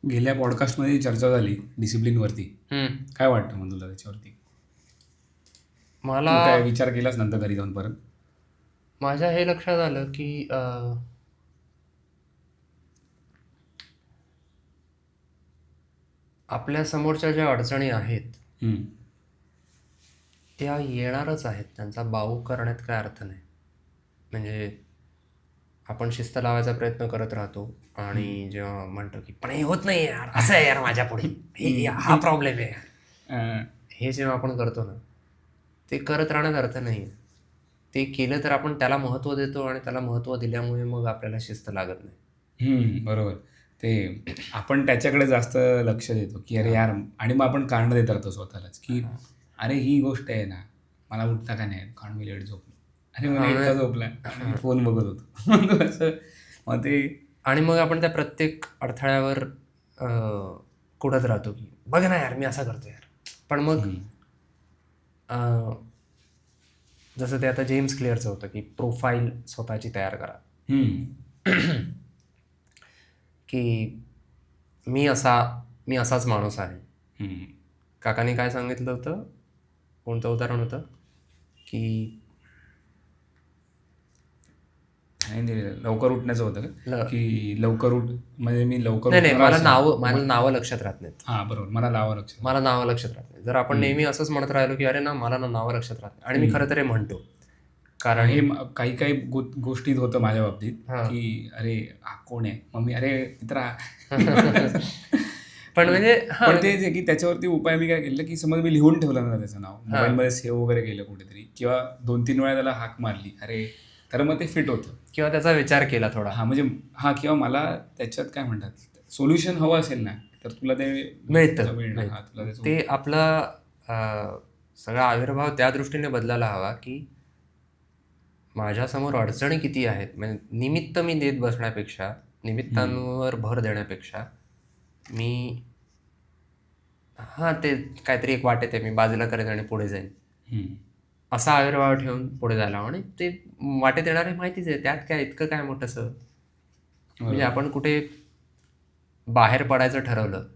गेल्या पॉडकास्टमध्ये चर्चा झाली डिसिप्लिनवरती. काय वाटतं मग तुला त्याच्यावरती? मला तू काय विचार केलास नंतर घरी जाऊन परत? माझ्या हे लक्षात आलं की आपल्या समोरच्या ज्या अडचणी आहेत हम्म. त्या येणारच आहेत, त्यांचा बाऊ करण्यात काय अर्थ नाही. म्हणजे आपण शिस्त लावायचा प्रयत्न करत राहतो आणि जेव्हा म्हणतो की पण हे होत नाही यार, असं आहे यार माझ्या पुढे, हा प्रॉब्लेम आहे, अं, हे जेव्हा आपण करतो ना, ते करत राहण्यात अर्थ नाही. ते केलं तर आपण त्याला महत्त्व देतो आणि त्याला महत्त्व दिल्यामुळे मग आपल्याला शिस्त लागत नाही. बरोबर. ते आपण त्याच्याकडे जास्त लक्ष देतो की अरे यार, आणि मग आपण कारण देत राहतो स्वतःलाच की अरे ही गोष्ट आहे ना, मला उठता का नाही कारण मी लेट झोपलो. अरे हा, मला इतका झोपला आणि मी फोन बघत होतो. मग असं मग ते आणि मग आपण त्या प्रत्येक अडथळ्यावर कुढत राहतो की बघ ना यार, मी असा करतो यार. पण मग अं, जसं ते आता जेम्स क्लिअरचं होतं की प्रोफाईल स्वतःची तयार करा, की मी असाच माणूस आहे. काकाने काय सांगितलं होतं, कोणतं उदाहरण होतं की नाही ते लवकर उठण्याचं होतं का? की लवकर उठ म्हणजे मी लवकर नाही उठणारा असेल. मला नावं लक्षात राहत नाहीत. हां, बरोबर. मला लावा लक्षात. मला नावं लक्षात राहत नाही. जर आपण नेहमी असंच म्हणत राहिलो की अरे ना मला ना नावं लक्षात राहत नाही, आणि मी खरं तर हे म्हणतो कारण हे काही काही गोष्टीत होतं माझ्या बाबतीत हां. की अरे हा कोण आहे, मग मी अरे मित्रा. पण म्हणजे पण तेच आहे की त्याच्यावरती उपाय मी काय केलं की समज मी लिहून ठेवलं ना त्याचं नाव, मोबाईलमध्ये सेव्ह वगैरे केलं कुठेतरी, किंवा 2-3 वेळा त्याला हाक मारली अरे, तर मग ते फिट होतं. किंवा त्याचा विचार केला थोडा. हां, म्हणजे किंवा मला त्याच्यात काय म्हणतात सोल्युशन हवं असेल ना, तर तुला ते मिळतं. मिळणार. हां, तुला त्याचं ते आपला सगळा आविर्भाव त्या दृष्टीने बदलायला हवा की माझ्यासमोर अडचणी किती आहेत, म्हणजे निमित्त मी देत बसण्यापेक्षा, निमित्तांवर भर देण्यापेक्षा मी ते काहीतरी एक वाटेत आहे, मी बाजूला करेन आणि पुढे जाईन, असा आविर्भाव ठेवून पुढे जायला. आणि ते वाटेत येणारे माहितीच आहे, त्यात काय इतकं काय मोठंसं. म्हणजे आपण कुठे बाहेर पडायचं ठरवलं,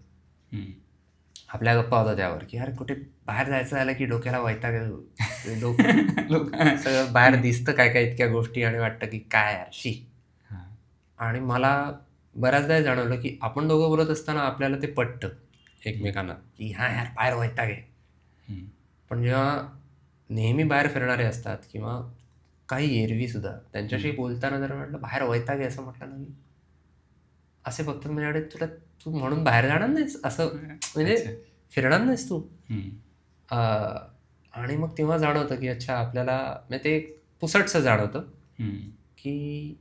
आपल्या गप्पा होता त्यावर की यार कुठे बाहेर जायचं झालं की डोक्याला वैताग सगळं बाहेर दिसतं काय काय इतक्या गोष्टी, आणि वाटतं की काय यार शी. आणि मला बऱ्याचदा जाणवलं की आपण दोघं बोलत असताना आपल्याला ते पटतं एकमेकांना की हा यार बाहेर वैताग आहे. पण जेव्हा नेहमी बाहेर फिरणारे असतात किंवा काही एरवी सुद्धा त्यांच्याशी बोलताना जर म्हटलं बाहेर वैताग आहे असं म्हटलं ना, असे बघतात म्हणजे तुला, तू म्हणून बाहेर जाणार नाहीस असं, म्हणजे फिरणार नाहीस तू. आणि मग तेव्हा जाणवतं की अच्छा आपल्याला, म्हणजे ते पुसटसं जाणवतं की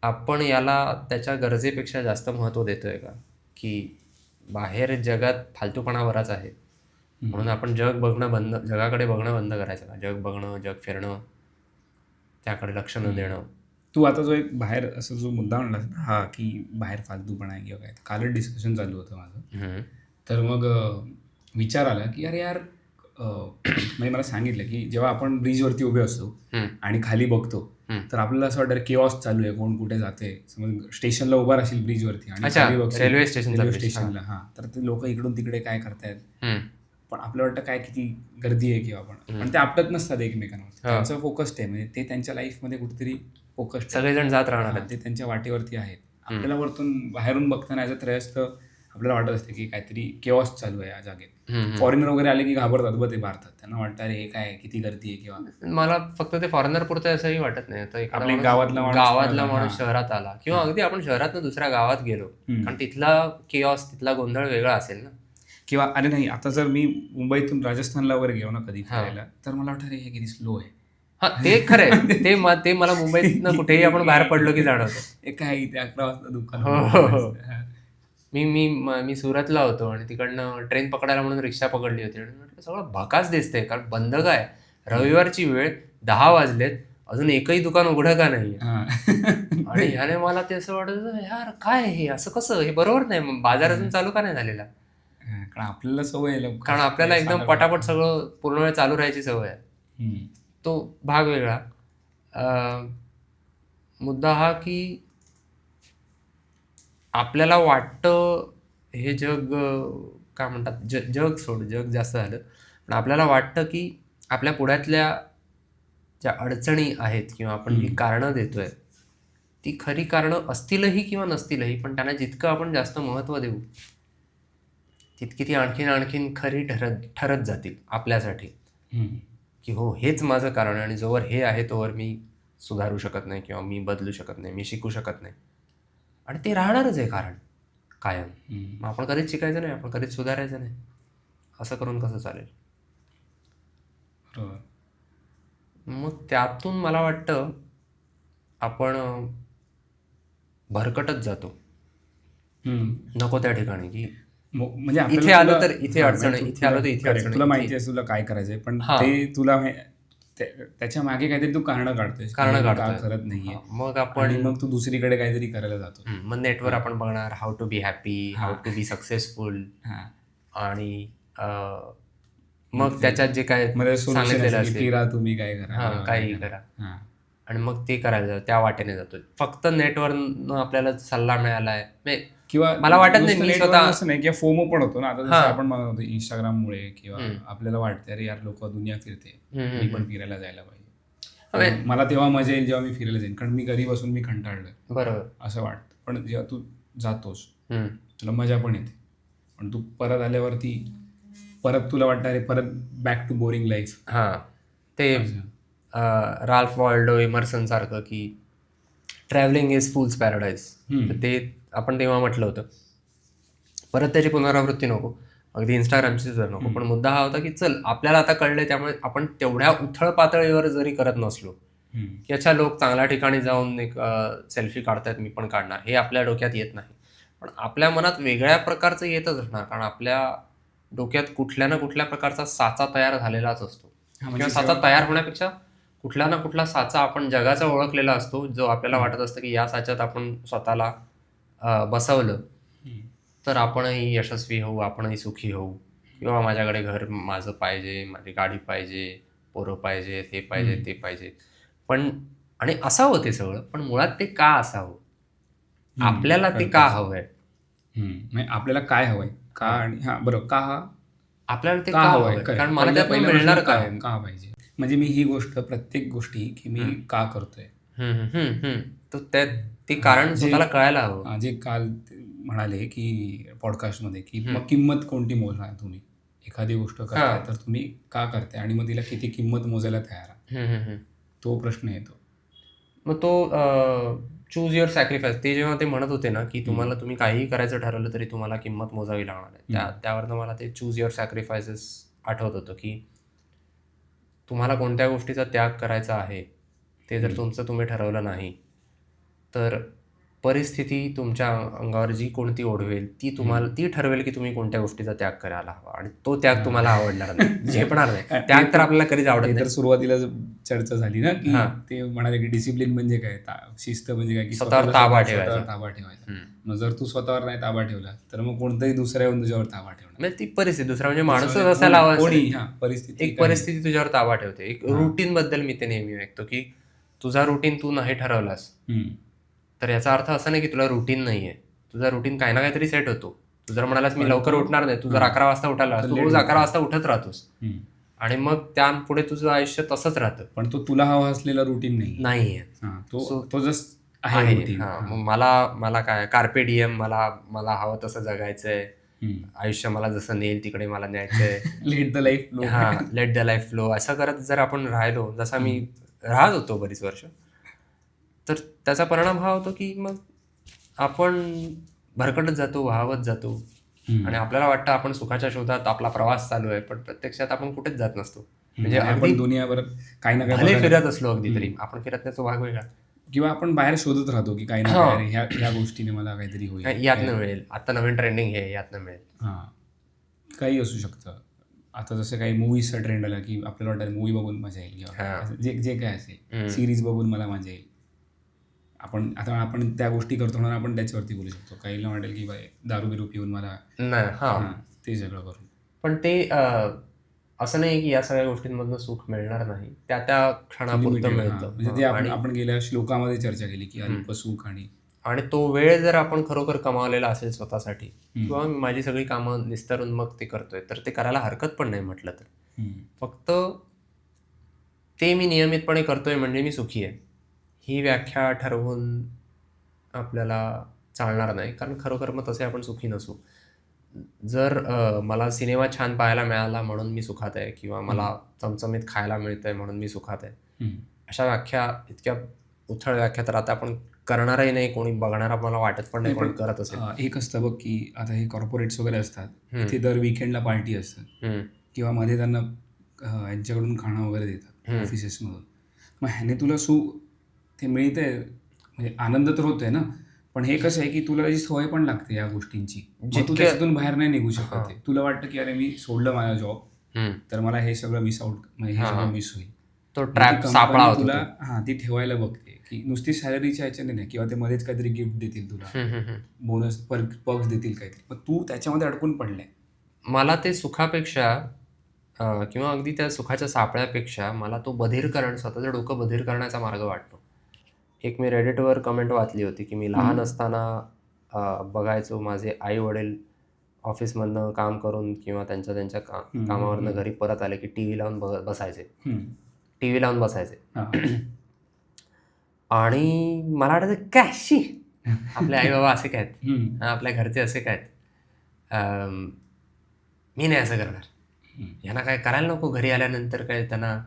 आपण याला त्याच्या गरजेपेक्षा जास्त महत्त्व देतोय का, की बाहेर जगात फालतूपणा बराच आहे म्हणून आपण जगाकडे बघणं बंद करायचं का? जग बघणं, जग फिरणं, त्याकडे लक्ष न देणं. तू आता जो एक बाहेर असं जो मुद्दा म्हणलास ना, हा की बाहेर फालतूपणा आहे किंवा काय, कालच डिस्कशन चालू होतं माझं. तर मग विचार आला की अरे यार, म्हणजे मला सांगितलं की जेव्हा आपण ब्रिजवरती उभे असतो आणि खाली बघतो, तर आपल्याला असं वाटतं केऑस चालू आहे, कोण कुठे जाते. समज स्टेशनला उभा राहशील ब्रिजवरती आणि खाली बघशील रेल्वे स्टेशनला, तर ते लोक इकडून तिकडे काय करतायत, पण आपल्याला वाटतं काय किती गर्दी आहे किंवा पण ते आपटत नसतात एकमेकांवर. त्यांचं फोकस्ड आहे, म्हणजे ते त्यांच्या लाईफमध्ये कुठेतरी फोकस्ड, सगळेजण जात राहणार. ते त्यांच्या वाटेवरती आहेत. आपल्याला बाहेरून बघताना ॲज अ त्रयस्थ आपल्याला वाटत असते की काहीतरी केऑस चालू आहे या जागेत. फॉरेनर वगैरे आले की घाबरतात बघ ते भारतात, त्यांना वाटतं अरे हे काय किती गर्दी आहे. किंवा मला फक्त ते फॉरेनर पुरतं असंही वाटत नाही. तर आपल्या गावातला माणूस शहरात आला किंवा अगदी आपण शहरातनं दुसऱ्या गावात गेलो, कारण तिथला केऑस, तिथला गोंधळ वेगळा असेल ना. किंवा अरे नाही, आता जर मी मुंबईतून राजस्थानला वगैरे गेलो ना कधी फिरायला, तर मला वाटतं अरे हे किती स्लो आहे. ते खरंय. ते मला मुंबईतनं कुठेही आपण बाहेर पडलो की जाणवतं. काय इथे 11 वाजता दुकान. मी सुरतला होतो आणि तिकडनं ट्रेन पकडायला म्हणून रिक्षा पकडली होती आणि म्हटलं सगळं भकास दिसतंय, कारण बंद काय, रविवारची वेळ, 10 वाजलेत, अजून एकही दुकान उघडं का नाही. आणि ह्याने मला ते असं वाटत यार काय हे, असं कसं, हे बरोबर नाही, बाजार अजून चालू का नाही झालेला. कारण आपल्याला सवय आहे, कारण आपल्याला एकदम पटापट सगळं पूर्ण वेळ चालू राहायची सवय आहे. तो भाग वेगळा. मुद्दा हा की आपल्याला वाटतं हे जग काय म्हणतात, जग सोड, जग जास्त झालं, पण आपल्याला वाटतं की आपल्या पुढ्यातल्या ज्या अडचणी आहेत किंवा आपण जी कारणं देतोय ती खरी कारणं असतीलही किंवा नसतीलही, पण त्यांना जितकं आपण जास्त महत्त्व देऊ तितकी ती आणखीन आणखीन खरी ठरत जातील आपल्यासाठी, की हो हेच माझं कारण आहे आणि जोवर हे आहे तोवर मी सुधारू शकत नाही किंवा मी बदलू शकत नाही, मी शिकू शकत नाही, आणि ते राहणारच आहे कारण कायम. मग आपण कधीच शिकायचं नाही, आपण कधीच सुधारायचं नाही. असं करून कसं चालेल? बरोबर. मग त्यातून मला वाटतं आपण भरकटत जातो नको त्या ठिकाणी, की म्हणजे इथे आलो तर इथे अडचण आहे, इथे आलो तर इथे अडचण आहे. तुला माहिती आहे तुला काय करायचंय, पण ते तुला त्याच्या मागे काहीतरी तू कारण काढतोय, का करत नाहीये. मग आपण मग तू दुसरीकडे काहीतरी करायला जातो. मग नेटवर आपण बघणार how to be happy, how to be successful, आणि मग त्याच्यात जे काय सांगितलेलं असेल तुम्ही काय करा, काही करा, आणि मग ते करायला त्या वाटेने जातो. फक्त नेटवर आपल्याला सल्ला मिळालाय किंवा मला वाटत नाही मी स्वतः असं नाही, किंवा फोमो पण होतो ना आता, जसं आपण म्हणत होतो इंस्टाग्राममुळे, किंवा आपल्याला वाटतं अरे यार लोक दुनिया फिरते, मी पण फिरायला जायला पाहिजे, मला तेव्हा मजा येईल जेव्हा मी फिरायला जाईन, कारण मी घरी बसून मी कंटाळलोय, बरोबर असं वाटतं. पण जेव्हा तू जातोस तुला मजा पण येते, पण तू परत आल्यावरती परत तुला वाटतं अरे परत बॅक टू बोरिंग लाईफ. ते राल्फ वॉल्डो इमर्सन सारखं की ट्रॅव्हलिंग इज फूल्स पॅराडाईज, ते आपण तेव्हा म्हटलं होतं. परत त्याची पुनरावृत्ती नको, अगदी इंस्टाग्रामची जर नको, पण मुद्दा हा होता की चल आपल्याला आता कळलंय, त्यामुळे आपण तेवढ्या उथळ पातळीवर जरी करत नसलो की अच्छा लोक चांगल्या ठिकाणी जाऊन एक सेल्फी काढतायत, मी पण काढणार, हे आपल्या डोक्यात येत नाही. पण आपल्या मनात वेगळ्या प्रकारचं येतच असणार, कारण आपल्या डोक्यात कुठल्या ना कुठल्या प्रकारचा साचा तयार झालेलाच असतो, किंवा साचा तयार होण्यापेक्षा कुठला ना कुठला साचा आपण जगाचा ओळखलेला असतो, जो आपल्याला वाटत असतं की या साच्यात आपण स्वतःला बसवलं तर आपणही यशस्वी होऊ, आपणही सुखी होऊ, किंवा माझ्याकडे घर माझं पाहिजे, माझी गाडी पाहिजे, पोरं पाहिजे, हे पाहिजे, ते पाहिजे. पण आणि असावं ते सगळं, पण मुळात ते का असावं, आपल्याला ते का हवंय, आपल्याला काय हवंय का, आणि बरोबर का आपल्याला ते का हवंय, कारण मला त्यातून मिळणार काय का पाहिजे. म्हणजे मी ही गोष्ट, प्रत्येक गोष्टी की मी का करतोय, ते कारण स्वतःला कळायला हवं. जे काल म्हणाले की पॉडकास्टमध्ये, की मग किंमत कोणती मोजणार तुम्ही, एखादी गोष्ट करताय तर तुम्ही का करताय, आणि मग तिला किती किंमत मोजायला तयार आहात, तो प्रश्न येतो. मग तो चूज युअर सॅक्रिफाईस, ते जेव्हा ते म्हणत होते ना की तुम्ही काहीही करायचं ठरवलं तरी तुम्हाला किंमत मोजावी लागणार आहे, त्यावरनं मला ते चूज युअर सॅक्रिफायसेस आठवत होतं, की तुम्हाला कोणत्या गोष्टीचा त्याग करायचा आहे ते जर तुम्ही ठरवलं नाही तर परिस्थिती तुमच्या अंगावर जी कोणती ओढवेल ती ठरवेल की तुम्ही कोणत्या गोष्टीचा त्याग करायला हवा, आणि तो त्याग तुम्हाला आवडणार नाही, झेपणार नाही. त्याग तर आपल्याला कधीच आवडत नाही. तर सुरुवातीला चर्चा झाली ना की ते म्हणाले की डिसिप्लिन म्हणजे काय, शिस्त म्हणजे काय, की स्वतःवर ताबा ठेवायचा. मग जर तू स्वतःवर नाही ताबा ठेवला तर मग कोणताही दुसरा येऊन तुझ्यावर ताबा ठेवणार. म्हणजे ती परिस्थिती, दुसरा म्हणजे माणूसच असायला हवा, परिस्थिती एक परिस्थिती तुझ्यावर ताबा ठेवते. एक रुटीन बद्दल मी ते नेहमी ऐकतो की तुझा रुटीन तू नाही ठरवलास तर याचा अर्थ असा नाही की तुला रुटीन नाहीये, तुझा रुटीन काही ना काहीतरी सेट होतो. तू जर म्हणालास मी लवकर उठणार नाही, तू जर 11 वाजता उठाला, तू रोज 11 वाजता उठत राहतोस, आणि मग त्यापुढे तुझं आयुष्य तसंच राहतं, पण तो तुला हवा असलेला रुटीन नाहीये. तो जस्ट आहे. मला काय कार्पे डिएम, मला हवं तसं जगायचंय, आयुष्य मला जसं नेईल तिकडे मला न्यायचंय, let the life flow, let the life flow, असं करत जर आपण राहिलो, जसा मी राहत होतो बरीच वर्ष, तर त्याचा परिणाम हा होतो की मग आपण भरकटत जातो, वाहवत जातो, आणि आपल्याला वाटतं आपण सुखाच्या शोधात आपला प्रवास चालू आहे, पण प्रत्यक्षात आपण कुठेच जात नसतो. म्हणजे आपण दुनियाभर काही ना काही फिरत असलो अगदी तरी आपण फिरत त्याचा भाग वेगळा, किंवा आपण बाहेर शोधत राहतो की काही ना काही ह्या गोष्टीने मला काहीतरी होईल, यातनं मिळेल, आता नवीन ट्रेंडिंग हे यातनं मिळेल, काही असू शकतं. आता जसं काही मूवीजचा ट्रेंड आला की आपल्याला वाटतं मूवी बघून मजा येईल, किंवा जे काय असेल सिरीज बघून मला मजा येईल, आपण त्या गोष्टी करतो म्हणून आपण त्याच्यावरती बोलू शकतो. काहीला वाटेल की बाय दारू बिरू पिऊन मला ते सगळं करून, पण ते असं नाही की या सगळ्या गोष्टींमधनं सुख मिळणार नाही, त्या क्षणापुरतं मिळतं. म्हणजे ते आपण गेल्या श्लोकामध्ये चर्चा केली की अल्प सुख आणि आणि तो वेळ जर आपण खरोखर कमावलेला असेल स्वतःसाठी किंवा माझी सगळी कामं निस्तरून मग ते करतोय तर ते करायला हरकत पण नाही म्हटलं तर. फक्त ते मी नियमितपणे करतोय म्हणजे मी सुखी आहे ही व्याख्या ठरवून आपल्याला चालणार नाही, कारण खरोखर मग तसे आपण सुखी नसू. जर मला सिनेमा छान पाहायला मिळाला म्हणून मी सुखात आहे किंवा मला चमचमीत खायला मिळतंय म्हणून मी सुखात आहे, अशा व्याख्या, इतक्या उथळ व्याख्या तर आता आपण करणारही नाही, कोणी बघणारा मला वाटत पण नाही कोणी करत असेल. एक असतं बघ की आता हे कॉर्पोरेट्स वगैरे असतात, इथे दर विकेंडला पार्टी असतात किंवा मध्ये त्यांना यांच्याकडून खाणं वगैरे देतात ऑफिसेसमधून. मग ह्याने तुला ते मिळतंय म्हणजे आनंद तर होतोय ना, पण हे कसं आहे की तुला त्याची सवय पण लागते या गोष्टींची, मग तू त्याच्यातून बाहेर नाही निघू शकत. तुला वाटतं की अरे मी सोडलं माझा जॉब तर मला हे सगळं मिस आउट, हे सगळं मिस होईल. तो ट्रॅप सापळा होतो तुला ती ठेवायला बघते की नुसती सॅलरीच्या ह्याच्याने नाही, किंवा ते मध्येच काहीतरी गिफ्ट देतील तुला, बोनस पर्क्स देतील काहीतरी, पण तू त्याच्यामध्ये अडकून पडलाय. मला ते सुखापेक्षा किंवा अगदी त्या सुखाच्या सापळ्यापेक्षा मला तो बधिरकरण, स्वतःचं डोकं बधिर करण्याचा मार्ग वाटतो. एक मी रेडिटवर कमेंट वाचली होती की मी लहान असताना बघायचो माझे आई वडील ऑफिसमधनं काम करून किंवा त्यांच्या कामावरनं घरी परत आले की टी व्ही लावून बसायचे आणि मला वाटायचं कॅशी आपले आई बाबा असे काय आहेत, आपल्या घरचे असे काय आहेत, मी नाही असं करणार, यांना काय करायला नको, घरी आल्यानंतर काय त्यांना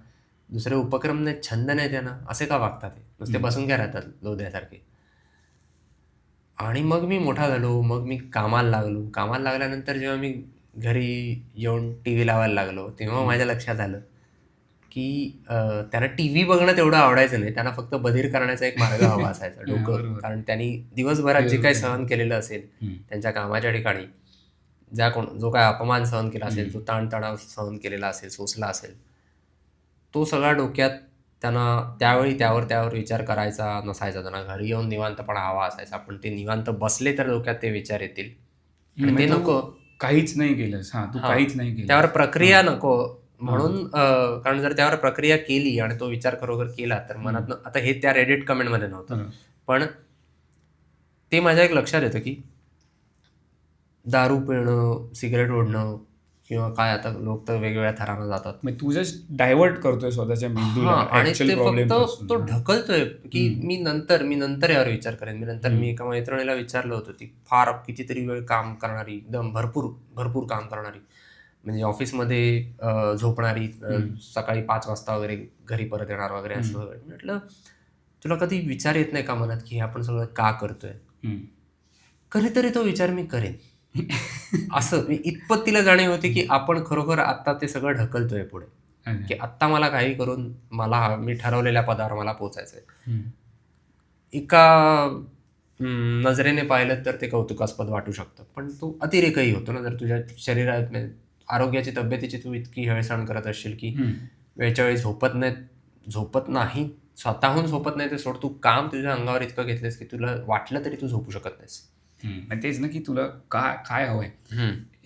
दुसरे उपक्रम नाही, छंद नाही त्यांना, असे का वागतात, ते नुसते बसून काय राहतात लोध्यासारखे. आणि मग मी मोठा झालो, मग मी कामाला लागल्यानंतर जेव्हा मी घरी येऊन टी व्ही लावायला लागलो तेव्हा माझ्या लक्षात आलं की त्यांना टी व्ही बघणं तेवढं आवडायचं नाही, त्यांना फक्त बधीर करण्याचा एक मार्ग हवा असायचा डोकं. कारण त्यांनी दिवसभरात जे काही सहन केलेलं असेल त्यांच्या कामाच्या ठिकाणी, जो काय अपमान सहन केला असेल, जो ताणतणाव सहन केलेला असेल, सोसला असेल, तो सगळा डोक्यात त्यांना त्यावेळी त्यावर विचार करायचा नसायचा. त्यांना घरी येऊन निवांतपणा हवा असायचा, पण ते निवांत बसले तर डोक्यात ते विचार येतील आणि ते नको. काहीच नाही केलंस, तू काहीच नाही केलं, त्यावर प्रक्रिया नको म्हणून. कारण जर त्यावर प्रक्रिया केली आणि तो विचार खरोखर केला तर मनात, आता हे त्या रेडिट कमेंटमध्ये नव्हतं, पण ते माझ्या एक लक्षात येतं की दारू पिणं, सिगरेट ओढणं किंवा काय, आता लोक तर वेगवेगळ्या थरानं जातात, तू जस्ट डायव्हर्ट करतोय स्वतःच्या मेंदूला आणि ते फक्त तो ढकलतोय की मी नंतर यावर विचार करेन. मी एका मैत्रिणीला विचारलं होतं, ती फार कितीतरी वेळ काम करणारी, एकदम भरपूर काम करणारी, म्हणजे ऑफिसमध्ये झोपणारी, सकाळी 5 वाजता वगैरे घरी परत येणार वगैरे असं. म्हटलं तुला कधी विचार येत नाही का मनात की आपण सगळं का करतोय? कधीतरी तो विचार मी करेन असं. मी इतपत तिला जाणीव होती की आपण खरोखर आता ते सगळं ढकलतोय पुढे, की आत्ता मला काही करून मी ठरवलेल्या पदावर मला पोचायचंय. एका नजरेने पाहिलं तर ते कौतुकास्पद वाटू शकतं, पण तो अतिरेकही होतो ना. जर तुझ्या शरीरात, आरोग्याची, तब्येतीची तू इतकी हेळसांड करत असशील की वेळच्या वेळी झोपत नाही, स्वतःहून झोपत नाही ते सोड, तू काम तुझ्या अंगावर इतकं घेतलंस की तुला वाटलं तरी तू झोपू शकत नाहीस. तेच ना, की तुला काय हवंय.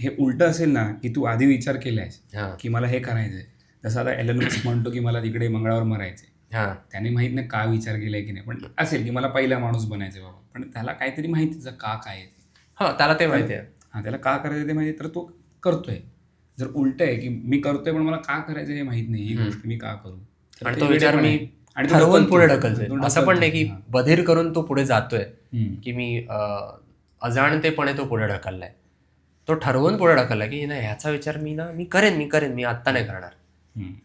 हे उलट असेल ना, की तू आधी विचार केलायस की मला हे करायचंय. जसं आता एलन मस्क म्हणतो की मला तिकडे मंगळावर मरायचंय, त्याने माहित नाही का विचार केलाय की नाही, पण असेल की मला पहिला माणूस बनायचंय बाबा, पण त्याला काहीतरी माहिती का आहे ते. त्याला ते माहिती आहे, त्याला का करायचं ते माहिती, तर तो करतोय. जर उलट आहे की मी करतोय पण मला का करायचं हे माहित नाही, ही गोष्ट मी का करू, आणि तो विचार मी ठरवून पुढे ढकलतोय. असं पण नाही की बधीर करून तो पुढे जातोय, की मी अजाणतेपणे तो पुढे ढकललाय. तो ठरवून पुढे ढकललाय की नाही, ह्याचा विचार मी करेन, मी आत्ता नाही करणार,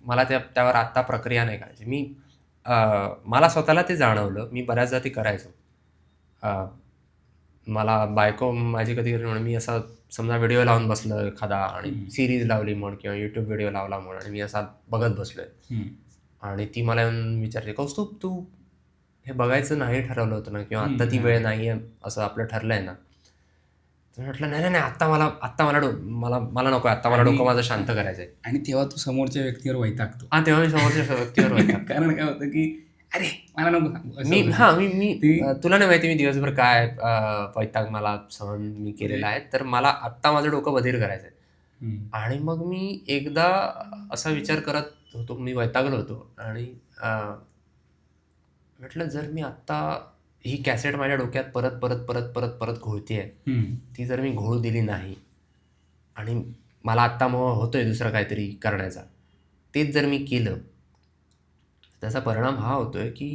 मला त्यावर आत्ता प्रक्रिया नाही करायची. मला स्वतःला ते जाणवलं. मी बऱ्याचदा ते करायचो. मला बायको माझी कधी म्हणून, मी असा समजा व्हिडिओ लावून बसलो एखादा आणि सिरीज लावली म्हण किंवा युट्यूब व्हिडिओ लावला म्हण आणि मी असा बघत बसलोय आणि ती मला येऊन विचारते, कौस्तुभ तू हे बघायचं नाही ठरवलं होतं ना, किंवा आत्ता ती वेळ नाहीये असं आपलं ठरलंय ना. तर म्हटलं नाही, आत्ता मला नको, आत्ता मला डोकं माझं शांत करायचंय. आणि तेव्हा तू समोरच्या व्यक्तीवर वैतागतो. तेव्हा मी समोरच्या व्यक्तीवर वैतागतो. कारण काय होतं की अरे मला नको, मी तुला नाही माहिती मी दिवसभर काय वैताग मला सहन मी केलेला आहे, तर मला आत्ता माझं डोकं बधीर करायचंय. आणि मग मी एकदा असा विचार करत होतो, मी वैतागलो होतो आणि म्हटलं जर मी आत्ता ही कॅसेट माझ्या डोक्यात परत परत परत परत परत घोळतीये, ती जर मी घोळू दिली नाही आणि मला आत्ता मोह होतोय दुसरं काहीतरी करण्याचा, तेच जर मी केलं, त्याचा परिणाम हा होतोय की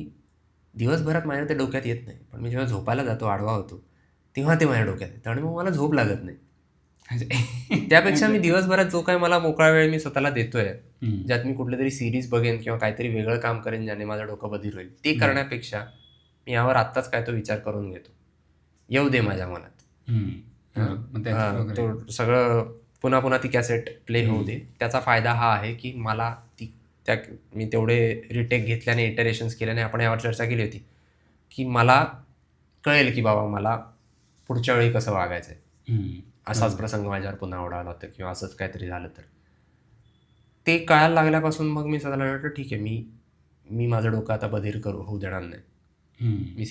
दिवसभरात माझ्या ते डोक्यात येत नाही, पण मी जेव्हा झोपायला जातो, आडवा होतो, तेव्हा ते माझ्या डोक्यात येतं आणि मग मला झोप लागत नाही. त्यापेक्षा मी दिवसभरात जो काही मला मोकळा वेळ मी स्वतःला देतोय, ज्यात मी कुठली तरी सिरीज बघेन किंवा काहीतरी वेगळं काम करेन ज्याने माझं डोकं बधीर होईल, ते करण्यापेक्षा मी यावर आत्ताच काय तो विचार करून घेतो, येऊ दे माझ्या मनात, तो सगळं पुन्हा पुन्हा ती कॅसेट प्ले होऊ दे. त्याचा फायदा हा आहे की मला मी तेवढे रिटेक घेतल्याने, इटरेशन्स केल्याने, आपण यावर चर्चा केली होती की मला कळेल की बाबा मला पुढच्या वेळी कसं वागायचंय, असाच प्रसंग माझ्यावर पुन्हा ओढावला होता किंवा असंच काहीतरी झालं तर. ते कळायला लागल्यापासून मग मी स्वतःला वाटतं ठीक आहे, मी माझं डोकं आता बधीर होऊ देणार नाही. मी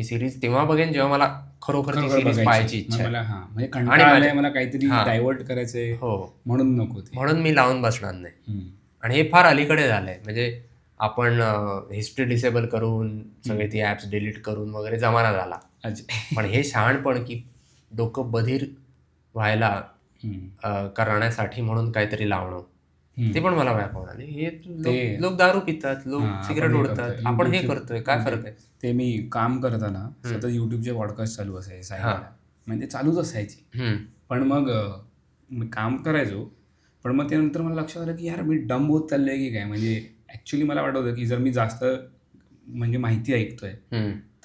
सिरीज तेव्हा बघेन जेव्हा मला खरोखर ती सिरीज पाहायची इच्छा आहे आणि मला काहीतरी डायव्हर्ट करायचंय, म्हणून नको, म्हणून मी लावून बसणार नाही. आणि हे फार अलीकडे झालंय, म्हणजे आपण हिस्ट्री डिसेबल करून सगळे ती ॲप्स डिलीट करून वगैरे जमाना झाला. पण हे शहाणपण की डोकं बधीर व्हायला करण्यासाठी म्हणून काहीतरी लावणं, ते पण मला व्यापवणार. हे लोक दारू पितात, लोक सिगरेट ओढतात, आपण हे करतोय, काय फरक आहे? ते मी काम करताना सतत युट्यूबचे पॉडकास्ट चालू असायचे, म्हणजे चालूच असायची. पण मग मी काम करायचो, पण मग त्यानंतर मला लक्षात आलं की यार मी डंब होत चाललंय की काय. म्हणजे ॲक्च्युली मला वाटत होतं की जर मी जास्त म्हणजे माहिती ऐकतोय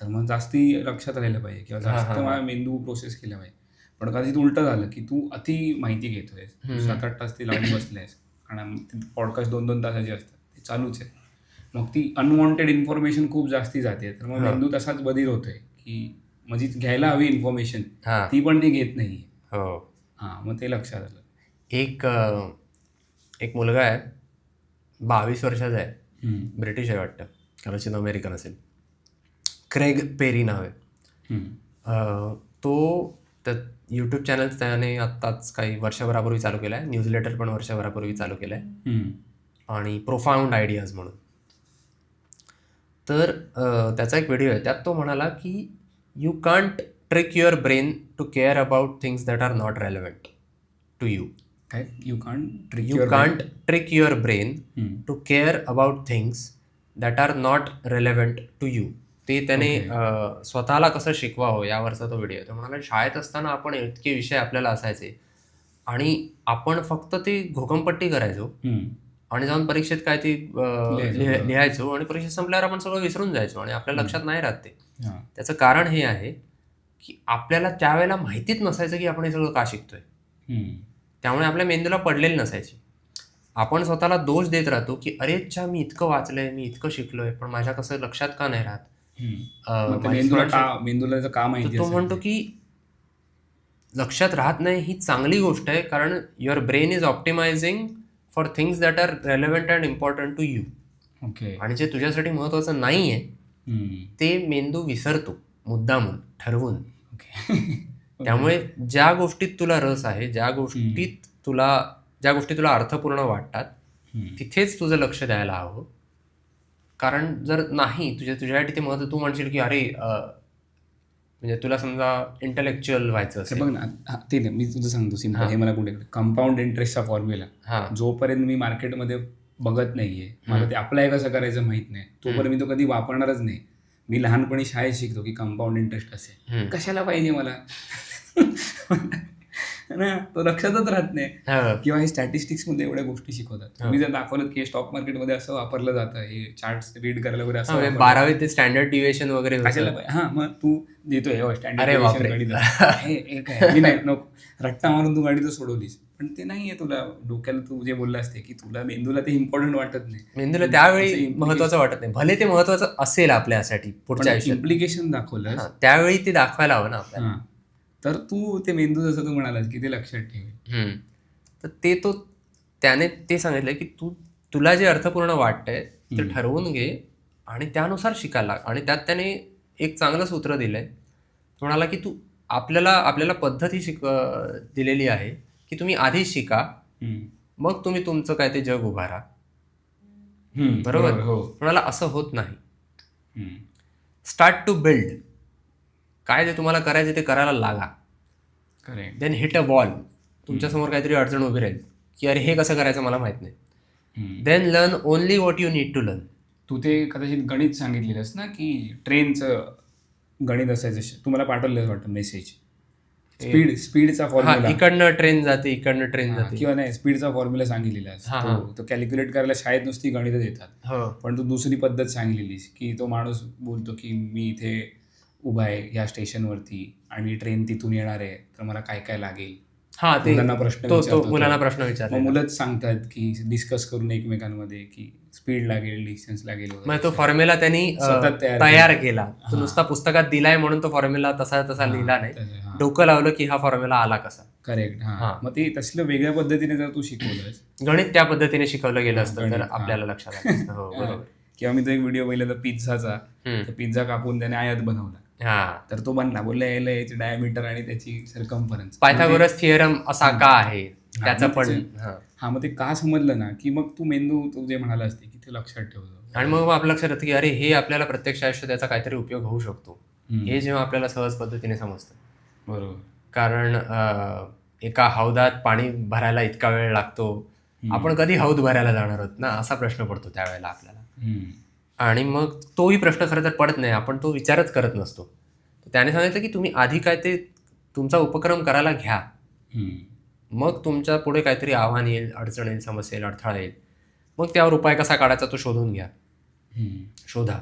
तर मग जास्ती लक्षात राहिलं पाहिजे किंवा जास्त मला मेंदू प्रोसेस केला पाहिजे. पण कदाचित उलटं झालं की तू अति माहिती घेतोय, 7-8 तास ती लावून बसलेस आणि पॉडकास्ट 2-2 तासाची असतात, ते चालूच आहे. मग ती अनवॉन्टेड इन्फॉर्मेशन खूप जास्ती जाते, तर मग मेंदू तसाच बधीर होतोय की म्हणजे घ्यायला हवी इन्फॉर्मेशन, ती पण ती घेत नाही. मग ते लक्षात आलं. एक मुलगा आहे, 22 वर्षाचा आहे, ब्रिटिश आहे वाटतं, कदाचित अमेरिकन असेल, क्रेग पेरी नाव आहे. तो यूट्यूब चॅनल त्याने आत्ताच काही वर्षभरापूर्वी चालू केलं आहे, न्यूजलेटर पण वर्षभरापूर्वी चालू केलं आहे, आणि प्रोफाऊंड आयडियाज म्हणून. तर त्याचा एक व्हिडिओ आहे, त्यात तो म्हणाला की you can't trick your brain to care about things that are not relevant to you. You can't trick your brain to care about things that are not relevant to you. ते त्याने स्वतःला कसं शिकवावं यावरचा तो व्हिडिओ. तो म्हणाला शाळेत असताना आपण इतके विषय आपल्याला असायचे आणि आपण फक्त ते घोकमपट्टी करायचो आणि जाऊन परीक्षेत काय ती लिहायचो आणि परीक्षेत संपल्यावर आपण सगळं विसरून जायचो आणि आपल्या लक्षात नाही राहत ते. त्याचं कारण हे आहे की आपल्याला त्यावेळेला माहितीच नसायचं की आपण हे सगळं का शिकतोय. त्यामुळे आपल्या मेंदूला पडलेली नसायची. आपण स्वतःला दोष देत राहतो की अरे अच्छा मी इतकं वाचलंय, मी इतकं शिकलोय, पण माझ्या कसं लक्षात का नाही राहत. मेंदूला का माहिती. तो म्हणतो की लक्षात राहत नाही ही चांगली गोष्ट आहे, कारण your brain is optimising for things that are relevant and important to you. आणि जे तुझ्यासाठी महत्वाचं नाही आहे ते मेंदू विसरतो मुद्दामून ठरवून. त्यामुळे ज्या गोष्टीत तुला रस आहे, ज्या गोष्टी तुला अर्थपूर्ण वाटतात, तिथेच तुझं लक्ष द्यायला हवं. कारण जर नाही तुझ्यासाठी ते महत्व, तू म्हणशील की अरे म्हणजे तुला समजा इंटेलेक्च्युअल व्हायचं असेल. बघ ना, ते मी तुझं सांगतो सिम्पल, हे मला कुठे कंपाऊंड इंटरेस्टचा फॉर्म्युला जोपर्यंत मी मार्केटमध्ये बघत नाहीये, मला ते अप्लाय कसं करायचं माहित नाही, तोपर्यंत मी तो कधी वापरणारच नाही. मी लहानपणी शाळेत शिकतो की कंपाऊंड इंटरेस्ट असेल, कशाला पाहिजे मला ना, तो लक्षातच राहत नाही. किंवा हे स्टॅटिस्टिक्स मध्ये एवढ्या गोष्टी शिकवतात. तुम्ही जर दाखवलं की स्टॉक मार्केटमध्ये असं वापरलं जातं, हे चार्ट्स रीड करायला वगैरे असं 12वी ते स्टँडर्ड डिव्हिएशन वगैरे मग तू देतोय स्टँडर्ड डिव्हिएशन गाडी रट्टा मारून तू गाडी तर सोडवलीस, पण ते नाहीये तुला डोक्याला. तू जे बोलला असते की तुला मेंदूला ते इम्पॉर्टंट वाटत नाही, मेंदूला त्यावेळी महत्वाचं वाटत नाही, भले ते महत्वाचं असेल आपल्यासाठी पुढच्या आयुष्यात. इम्प्लिकेशन दाखवलं त्यावेळी ते दाखवायला हवं ना आपल्याला. तर तू ते मेंदू जसं तू म्हणालास की ते लक्षात ठेवेल. तर त्याने ते सांगितलं की तुला जे अर्थपूर्ण वाटतंय ते ठरवून घे आणि त्यानुसार शिकायला. आणि त्यात त्याने एक चांगलं सूत्र दिलंय. तो म्हणाला की आपल्याला पद्धती दिलेली आहे की तुम्ही आधी शिका, मग तुम्ही तुमचं काय ते जग उभारा. बरोबर. म्हणाला असं होत नाही. Start to build. काय जे तुम्हाला करायचं ते करायला लागा. Correct. Then hit a wall. तुमच्यासमोर काहीतरी अडचण उभी राहील की अरे हे कसं करायचं मला माहित नाही. Then learn only what you need to learn. तू ते कदाचित गणित सांगितलेलंस ना, की ट्रेनचं गणित असायचं, तुम्हाला पाठवलेलं वाटतं मेसेज. स्पीडचा हा, फॉर्म्युला इकडनं ट्रेन जाते, इकडनं ट्रेन जाते. किंवा नाही, स्पीडचा फॉर्म्युला सांगितलेला तो कॅल्क्युलेट करायला शाळेत नुसती गणित देतात. हो. पण तू दुसरी पद्धत सांगितलेलीस की तो माणूस बोलतो की मी इथे उभा आहे ह्या स्टेशनवरती आणि ट्रेन तिथून येणार आहे, तर मला काय काय लागेल. हा, ते मुलांना प्रश्न तो विचारतो. मुलांना प्रश्न विचारतो. मग मुलंच सांगतात की डिस्कस करून एकमेकांमध्ये की स्पीड लागेल, डिस्टन्स लागेल वगैरे. मग तो फॉर्म्युला त्यांनी सतत तयार केला. तो नुसता पुस्तकात दिलाय म्हणून तो फॉर्म्युला तसा लिहिला नाही. डोकं लावलं की हा फॉर्म्युला आला कसा. करेक्ट. हा, मग ते तसलं वेगळ्या पद्धतीने जर तू शिकवलंस, गणित त्या पद्धतीने शिकवलं गेलं असतं तर आपल्याला लक्षात आलं असतं. हो, बरोबर. किंवा मी तो एक व्हिडिओ पाहिला पिझ्झाचा, तर पिझ्झा कापून त्याने आयत बनवला. तर तो बनला, बोलला याला याची डायमीटर आणि त्याची सर्कम्फरन्स. पायथागोरस थिअरम असा का आहे त्याचं पण. मग ते का समजलं ना, की मग तू मेंदू तू जे म्हणाला असते की ते लक्षात ठेवतो. आणि मग आपल्या लक्षात येतं की अरे हे आपल्याला प्रत्यक्ष आयुष्यात त्याचा काहीतरी उपयोग होऊ शकतो. हे जेव्हा आपल्याला सहज पद्धतीने समजतं. बरोबर. कारण एका हौदात पाणी भरायला इतका वेळ लागतो, आपण कधी हौद भरायला जाणार आहोत ना, असा प्रश्न पडतो त्यावेळेला आपल्याला. आणि मग तोही प्रश्न खरं तर पडत नाही, आपण तो विचारच करत नसतो. त्याने सांगितलं की तुम्ही आधी काय ते तुमचा उपक्रम करायला घ्या, मग तुमच्या पुढे काहीतरी आव्हान येईल, अडचण येईल, समस्या येईल, अडथळा येईल, मग त्यावर उपाय कसा काढायचा तो शोधून घ्या, शोधा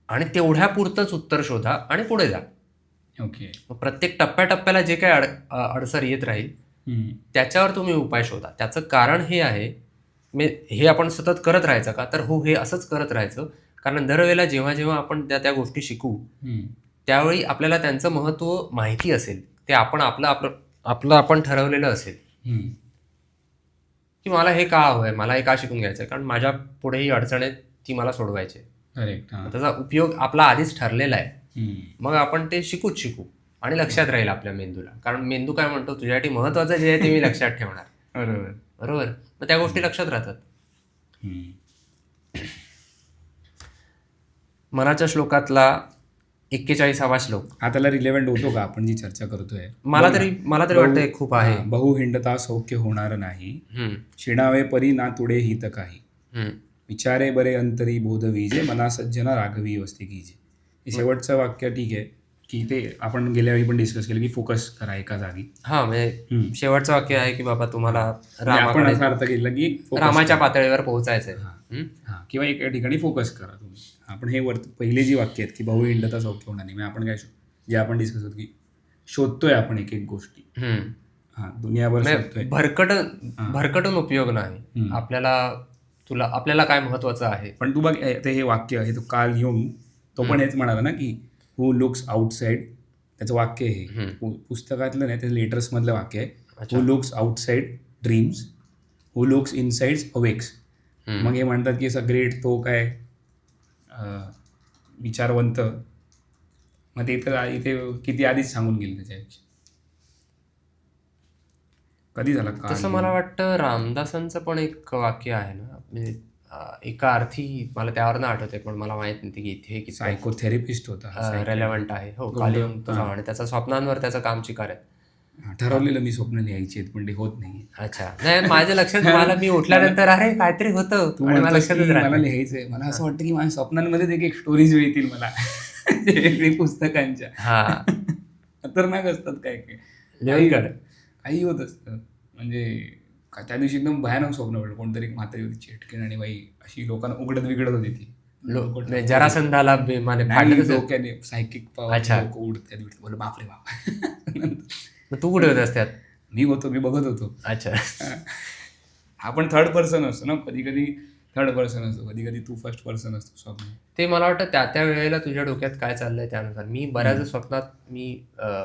आणि तेवढ्या पुरतंच उत्तर शोधा आणि पुढे जा. ओके. मग प्रत्येक टप्प्याटप्प्याला जे काही अडसर येत राहील त्याच्यावर तुम्ही उपाय शोधा. त्याचं कारण हे आहे, हे आपण सतत करत राहायचं का, तर हो, हे असंच करत राहायचं. कारण दरवेळेला जेव्हा जेव्हा आपण त्या गोष्टी शिकू त्यावेळी आपल्याला त्यांचं महत्त्व माहिती असेल, ते आपण आपण ठरवलेलं असेल की मला हे का हवंय, मला हे का शिकून घ्यायचं आहे, कारण माझ्या पुढे ही अडचण आहे, ती मला सोडवायची आहे. करेक्ट. त्याचा उपयोग आपला आधीच ठरलेला आहे. मग आपण ते शिकू आणि लक्षात राहील आपल्या मेंदूला. कारण मेंदू काय म्हणतो, तुझ्यासाठी महत्वाचं जे आहे ते मी लक्षात ठेवणार. बरोबर. मग त्या गोष्टी लक्षात राहतात. मनाच्या श्लोकातला 41वा श्लोक हा त्याला रिलेव्हंट होतो का आपण जी चर्चा करतोय? मला तरी वाटतंय खूप आहे. बहु हिंडता सौख्य होणार नाही, शिणावे परी ना तुडे हित काही, विचारे बरे अंतरी बोध विजे, मना सज्जना राघवी वस्ती कीजे. हे शेवटचं वाक्य ठीक आहे की ते आपण गेल्या वेळी पण डिस्कस केलं की फोकस करा एका जागी. हा, म्हणजे शेवटचं वाक्य आहे की बाबा तुम्हाला आपण असा अर्थ केला की रामाच्या पातळीवर पोहोचायचंय किंवा एका ठिकाणी फोकस करा तुम्ही. आपण हे पहिले जी वाक्य आहेत की बहु हिंडता सौख्य होणार नाही, आपण काय जे आपण डिस्कस होतो की शोधतोय आपण एक गोष्टी, दुनियाभर शोधतोय, भरकटून उपयोग नाही. आपल्याला काय महत्वाचं आहे. पण तू बघ हे वाक्य आहे, तो कार्ल युंग तो पण हेच म्हणाला ना की हू लुक्स आउटसाइड, त्याचं वाक्य आहे पुस्तकातलं नाही, ते लेटर्स मधलं वाक्य आहे. हू लुक्स आउटसाइड ड्रीम्स, हू लुक्स इनसाइड अवेक्स. मग हे म्हणतात की ग्रेट तो काय विचारवंत, मग ते तर इथे किती आधीच सांगून गेले त्याच्यापेक्षा. कधी झाला तसं मला वाटतं रामदासांचं पण एक वाक्य आहे ना, म्हणजे एका अर्थी मला त्यावर ना आठवते, पण मला माहित नाही की इथे किती सायकोथेरपिस्ट होता, रेलेव्हंट आहे. हो, कालियुग आणि त्याचा स्वप्नांवर त्याचं काम चिकार आहे. ठरवलेलं मी स्वप्न लिहायची आहेत पण ते होत नाही. अच्छा, नाही माझ्या लक्षात, मी उठल्यानंतर अरे काहीतरी होतं मला लक्षातच राहत, मला लिहायचंय. मला असं वाटतं की माझ्या स्वप्नांमध्ये एक स्टोरीज येतील मला पुस्तकांच्या. खतरनाक असतात काय काही होत असतं. म्हणजे त्या दिवशी एकदम भयानक स्वप्न पडलं, कोणतरी म्हातारी होती चेटकीन आणि बाई अशी लोकांना उघडत बिघडत होती ती. जरासंधाला डोक्याने सायकिक उडत बोल बापरे बाप. तू कुठे होतास त्यात? मी बघत होतो. अच्छा. हा पण थर्ड पर्सन असतो ना, कधी कधी थर्ड पर्सन असतो, कधी कधी तू फर्स्ट पर्सन असतो स्वप्न. ते मला वाटतं त्या वेळेला तुझ्या डोक्यात काय चाललंय त्यानुसार. मी बऱ्याच स्वप्नात मी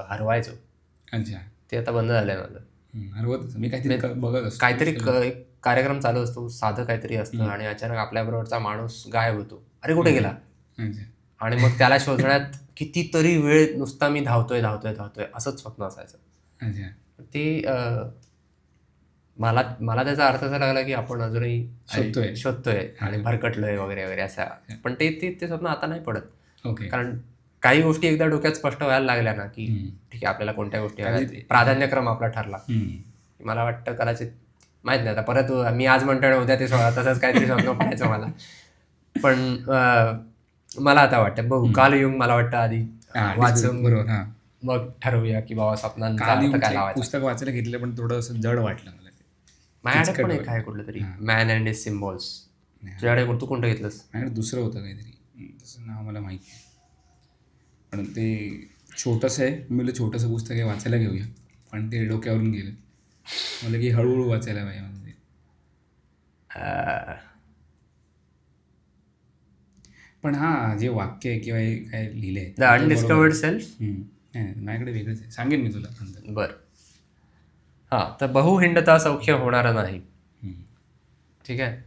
हरवायचो. अच्छा. ते आता बंद झालंय माझं. हरवत मी काहीतरी बघत असतो, काहीतरी कार्यक्रम चालू असतो, साधं काहीतरी असतं आणि अचानक आपल्याबरोबरचा माणूस गायब होतो. अरे कुठे गेला? आणि मग त्याला शोधण्यात कितीतरी वेळ नुसता मी धावतोय असंच स्वप्न असायचं. ते मला त्याचा अर्थ असा लागला की आपण अजूनही शोधतोय आणि भरकटलोय वगैरे वगैरे असा. पण ते स्वप्न आता नाही पडत. ओके. कारण काही गोष्टी एकदा डोक्यात स्पष्ट व्हायला लागल्या ना की ठीक आहे आपल्याला कोणत्या गोष्टी हव्यात, प्राधान्यक्रम आपला ठरला. मला वाटतं कदाचित माहित नाही आता परत मी आज म्हणतो उद्या ते तसंच काहीतरी स्वप्न पडायचं मला. पण मला आता वाटतं बघू कालयुग मला वाटतं आधी वाचून बरोबर. मग ठरवूया की बाबा स्वप्नांचा अर्थ काय लावायचा. पुस्तक वाचायला घेतलं पण थोडं असं जड वाटलं मला. माझ्याकडे पण एक आहे कुठलं तरी मॅन अँड हिज सिम्बॉल्स. तुझ्याकडे तू कोणतं घेतलंस? माझ्याकडे दुसरं होतं काहीतरी, तसं नाव मला माहिती नाही, पण ते छोटंसं आहे. मी म्हटलं छोटंसं पुस्तक आहे वाचायला घेऊया, पण ते डोक्यावरून गेलं. मला की हळूहळू वाचायला पाहिजे म्हणजे. पण हा जे वाक्य आहे किंवा हे काय लिहिले द अनडिस्कवर्ड सेल्फ. नाही माझ्याकडे वेगळंच आहे, सांगेन मी तुला नंतर. बरं. हां, तर बहुहिंडता सौख्य होणार नाही. ठीक आहे.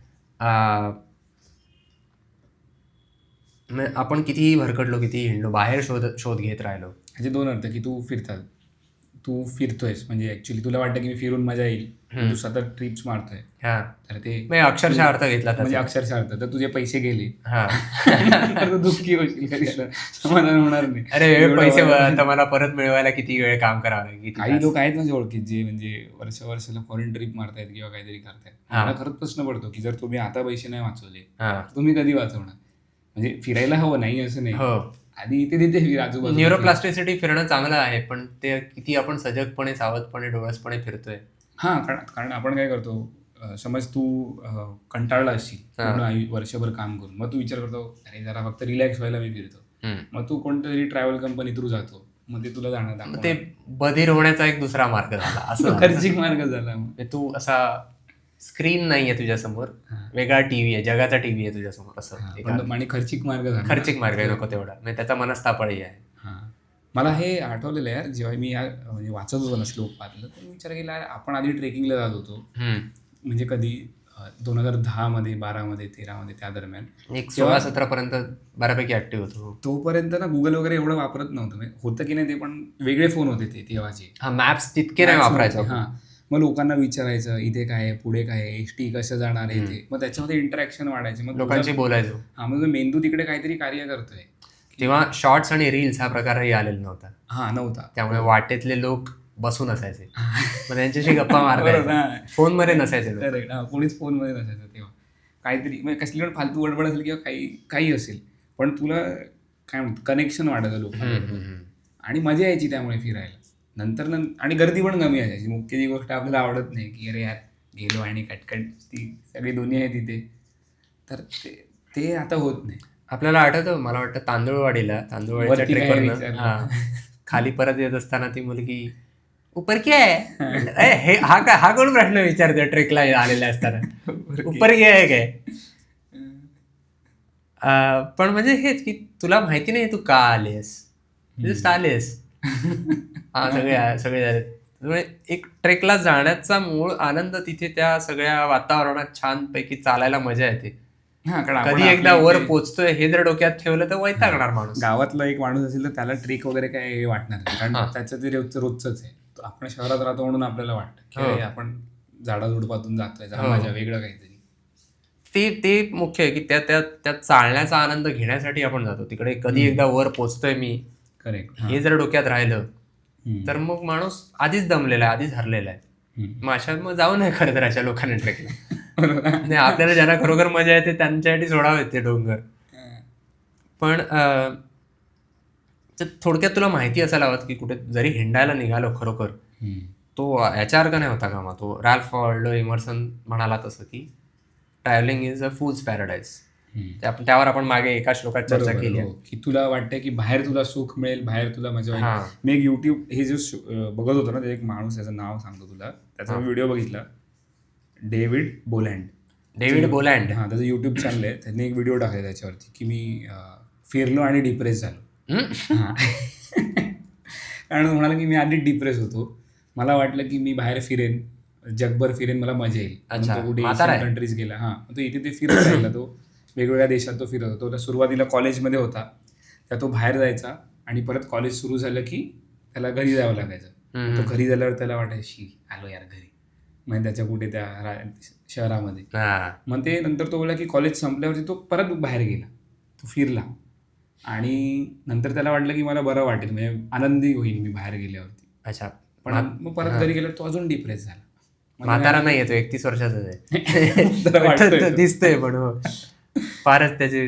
आपण कितीही भरकडलो, कितीही हिंडलो, बाहेर शोध घेत राहिलो. ह्याचे दोन अर्थ की तू फिरतोयस म्हणजे ऍक्च्युली तुला वाटतं की मी फिरून मजा येईल, तू सतत ट्रिप्स मारतोय. तर ते अक्षरशः अर्थ घेतला म्हणजे अक्षरशः अर्थ तर तुझे पैसे गेले. हां. दुःखी होशील, कधी समाधान होणार नाही. अरे पैसे आता मला परत मिळवायला किती वेळ काम करावं लागेल. काही लोक आहेत माझ्या ओळखीत जे म्हणजे वर्षाला फॉरेन ट्रिप मारतायत किंवा काहीतरी करतायत. मला खरंच प्रश्न पडतो की जर तुम्ही आता पैसे नाही वाचवले तुम्ही कधी वाचवणार. म्हणजे फिरायला हवं नाही असं नाही, आधी इथे तिथे आजूबाजू. न्यूरोप्लास्टिसिटी फिरणं चांगलं आहे, पण ते किती आपण सजगपणे सावधपणे डोळसपणे फिरतोय. कारण आपण काय करतो, समज तू कंटाळला असशील पूर्ण वर्षभर काम करून, मग तू विचार करतो अरे जरा फक्त रिलॅक्स व्हायला मी फिरतो. मग तू कोणत्या ट्रॅव्हल कंपनी थ्रू जातो, मग ते तुला जाणार ते बधीर होण्याचा एक दुसरा मार्ग झाला. असं खर्चिक मार्ग झाला. तू असा स्क्रीन नाहीये तुझ्यासमोर, वेगळा टीव्ही आहे, जगाचा टीव्ही आहे तुझ्यासमोर असं. आणि खर्चिक मार्ग झाला. खर्चिक मार्ग आहे नको तेवढा, म्हणजे त्याचा मनस्तापही आहे. मला हे आठवलेलं यार, जेव्हा मी म्हणजे वाचत होतो ना श्लोक पाहिलं तर विचार केला आपण आधी ट्रेकिंगला जात होतो. म्हणजे कधी 2010 मध्ये 12 मध्ये 13 मध्ये त्या दरम्यान 16-17 पर्यंत बऱ्यापैकी ऍक्टिव्ह होतो. तोपर्यंत ना गुगल वगैरे एवढं वापरत नव्हतं, होतं की नाही ते, पण वेगळे फोन होते ते तेव्हाचे. मॅप्स तितके नाही वापरायचं. मग लोकांना विचारायचं इथे काय आहे, पुढे काय आहे, एसटी कसं जाणार आहे ते, मग त्याच्यामध्ये इंटरॅक्शन वाढायचे, मग लोकांशी बोलायचो. मग मेंदू तिकडे काहीतरी कार्य करतोय. तेव्हा शॉर्ट्स आणि रील्स हा प्रकारही आलेला नव्हता. त्यामुळे वाटेतले लोक बसून असायचे, मग त्यांच्याशी गप्पा मारत फोनमध्ये नसायचे. कोणीच फोनमध्ये नसायचं तेव्हा. काहीतरी म्हणजे कसली पण फालतू गडबड असेल किंवा काही असेल, पण तुला काय म्हणतो कनेक्शन वाढायचं लोकांबरोबर आणि मजा यायची त्यामुळे फिरायला. नंतर आणि गर्दी पण कमी असायची. मुख्य जी गोष्ट आपल्याला आवडत नाही की अरे यार गेलो आणि कटकट ती सगळी दुनिया आहे तिथे, तर ते आता होत नाही. आपल्याला आठवतं, मला वाटतं तांदूळवाडीच्या ट्रेकवरनं खाली परत येत असताना ती मुलगी उपर क्या आहे, हा कोण प्रश्न विचारतो ट्रेकला आलेला असताना, उपर क्या आहे काय. पण म्हणजे हेच की तुला माहिती नाही तू का आलेस, जस्ट आलेस. सगळे झाले. एक ट्रेकला जाण्याचा मूळ आनंद तिथे त्या सगळ्या वातावरणात छान पैकी चालायला मजा येते. कधी एकदा वर पोचतोय हे जर डोक्यात ठेवलं तर वैतागणार माणूस. गावातला एक माणूस असेल तर त्याला ट्रेक वगैरे काय वाटणार नाही, कारण त्याचं ते रोजच आहे. आपण शहरात राहतो म्हणून आपल्याला वाटतं की आपण झाडाझुडपातून जातोय, मजा वेगळं काहीतरी. ते मुख्य आहे की त्या चालण्याचा आनंद घेण्यासाठी आपण जातो तिकडे. कधी एकदा वर पोचतोय मी, करेक्ट, हे जर डोक्यात राहिलं तर मग माणूस आधीच दमलेला आहे, आधीच हरलेला आहे. मग जाऊ नये खरं तर अशा लोकांना ट्रेकला. नाही, आपल्याला ज्यांना खरोखर मजा येते त्यांच्यासाठी सोडावेत ते डोंगर. पण थोडक्यात तुला माहिती असायला हवं की कुठे जरी हिंडायला निघालो खरोखर, तो याच्यासारखा नाही होता का. मग तो रॅल्फ वॉल्डो इमर्सन म्हणाला तसं की travelling is a fools paradise. त्यावर आपण मागे एका श्लोकात चर्चा केली आहे की तुला वाटतं की बाहेर तुला सुख मिळेल, बाहेर तुला मजा येईल. मी एक युट्यूब हे जे बघत होतो ना, ते एक माणूस, त्याचं नाव सांगतो तुला, त्याचा व्हिडिओ बघितला, डेव्हिड बोलँड. हा, त्याचं युट्यूब चॅनल आहे. त्यांनी एक व्हिडिओ टाकला त्याच्यावरती की मी फिरलो आणि डिप्रेस झालो. कारण म्हणाला की मी आधी डिप्रेस होतो, मला वाटलं की मी बाहेर फिरेन, जगभर फिरेन, मला मजा येईल. कुठे एशियन कंट्रीज गेला, तो इथे ते फिरत राहिला. तो वेगवेगळ्या देशात तो फिरत होता. सुरुवातीला कॉलेजमध्ये होता, त्या तो बाहेर जायचा आणि परत कॉलेज सुरू झालं की त्याला घरी जावं लागायचं. तो घरी झाल्यावर त्याला वाटायची आलो यार घरी, म्हणजे त्याच्या कुठे त्या शहरामध्ये. मग ते नंतर तो बोलला की कॉलेज संपल्यावरती तो परत बाहेर गेला, तो फिरला आणि नंतर त्याला वाटलं की मला बरं वाटेल, म्हणजे आनंदी होईल मी बाहेर गेल्यावरती. अच्छा. पण मग परत घरी गेल्यावर तो अजून डिप्रेस झाला. म्हातारा नाही येतो, 31 वर्षाचाच जरा वाटतोय आहे. तो. दिसतोय पण हो. फारच त्याचे